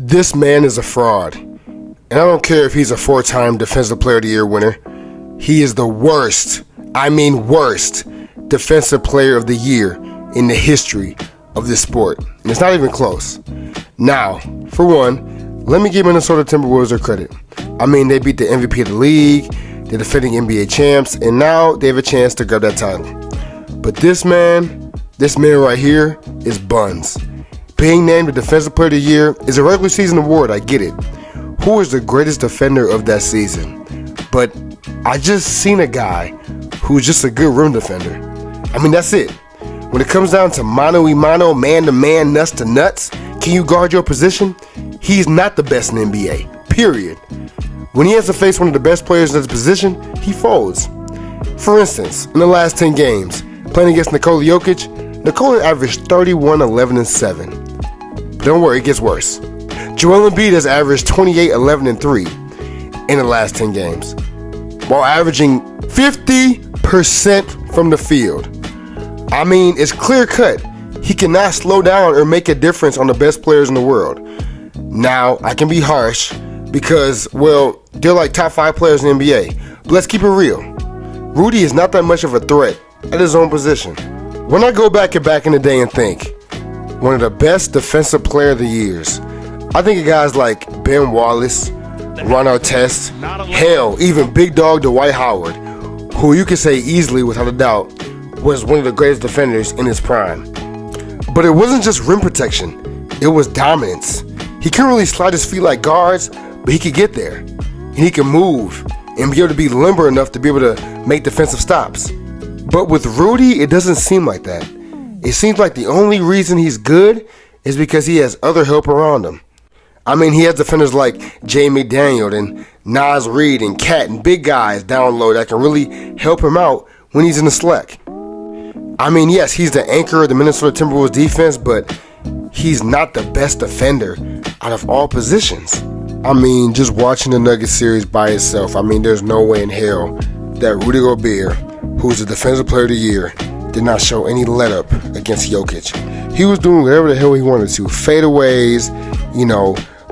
This man is a fraud. And I don't care if he's a 4-time Defensive Player of the Year winner. He is the worst, worst Defensive Player of the Year in the history of this sport. And it's not even close. Now, for one, let me give Minnesota Timberwolves their credit. They beat the MVP of the league, they're defending NBA champs, and now they have a chance to grab that title. But this man right here is buns. Being named the Defensive Player of the Year is a regular season award, I get it. Who is the greatest defender of that season? But I just seen a guy who's just a good rim defender. That's it. When it comes down to mano-a-mano, man-to-man, nuts-to-nuts, can you guard your position? He's not the best in the NBA, period. When he has to face one of the best players in his position, he folds. For instance, in the last 10 games, playing against Nikola Jokic, Nikola averaged 31, 11, and 7. But don't worry, it gets worse. Joel Embiid has averaged 28, 11, and 3 in the last 10 games, while averaging 50% from the field. It's clear cut. He cannot slow down or make a difference on the best players in the world. Now, I can be harsh because, they're like top 5 players in the NBA. But let's keep it real. Rudy is not that much of a threat at his own position. When I go back in the day and think, one of the best Defensive Player of the Years, I think of guys like Ben Wallace, Ron Artest, hell, even Big Dog Dwight Howard, who you could say easily, without a doubt, was one of the greatest defenders in his prime. But it wasn't just rim protection, it was dominance. He couldn't really slide his feet like guards, but he could get there. And he could move and be able to be limber enough to be able to make defensive stops. But with Rudy, it doesn't seem like that. It seems like the only reason he's good is because he has other help around him. He has defenders like Jay McDaniel and Naz Reid and Cat and big guys down low that can really help him out when he's in the slack. Yes, he's the anchor of the Minnesota Timberwolves defense, but he's not the best defender out of all positions. Just watching the Nuggets series by itself, there's no way in hell that Rudy Gobert, who's the Defensive Player of the Year, did not show any let-up against Jokic. He was doing whatever the hell he wanted to. Fadeaways,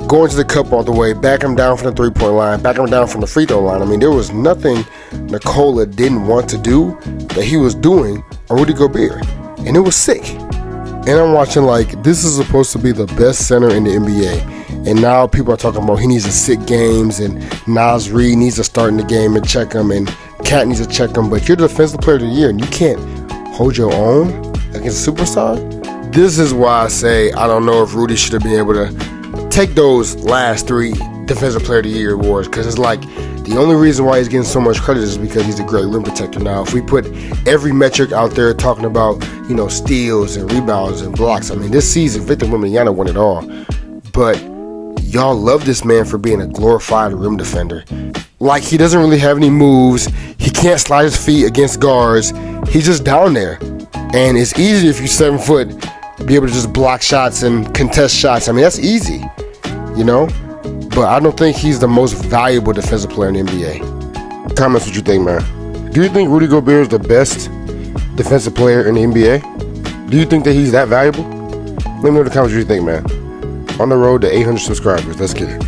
going to the cup all the way, back him down from the three-point line, back him down from the free throw line. There was nothing Nikola didn't want to do that he was doing on Rudy Gobert. And it was sick. And I'm watching this is supposed to be the best center in the NBA. And now people are talking about he needs to sit games and Naz Reid needs to start in the game and check him and Cat needs to check him. But you're the Defensive Player of the Year and you can't hold your own against a superstar? This is why I say I don't know if Rudy should have been able to take those last 3 Defensive Player of the Year awards, because it's the only reason why he's getting so much credit is because he's a great rim protector. Now, if we put every metric out there talking about, steals and rebounds and blocks, this season, Victor Wembanyama won it all. But y'all love this man for being a glorified rim defender. He doesn't really have any moves. He can't slide his feet against guards. He's just down there. And it's easy if you're 7 foot, be able to just block shots and contest shots. That's easy, But I don't think he's the most valuable defensive player in the NBA. Comments what you think, man. Do you think Rudy Gobert is the best defensive player in the NBA? Do you think that he's that valuable? Let me know in the comments what you think, man. On the road to 800 subscribers. Let's get it.